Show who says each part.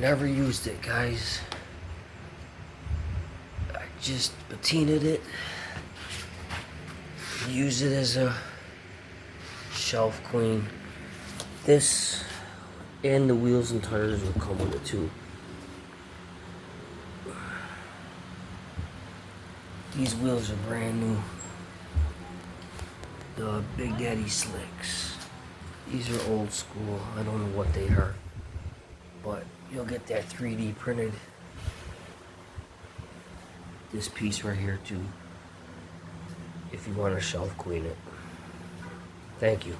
Speaker 1: never used it, guys. I just patinaed it. Use it as a shelf queen. This and the wheels and tires will come with it too. These wheels are brand new. The Big Daddy Slicks. These are old school. I don't know what they are. But you'll get that 3D printed. This piece right here too. If you want to shelf queen it. Thank you.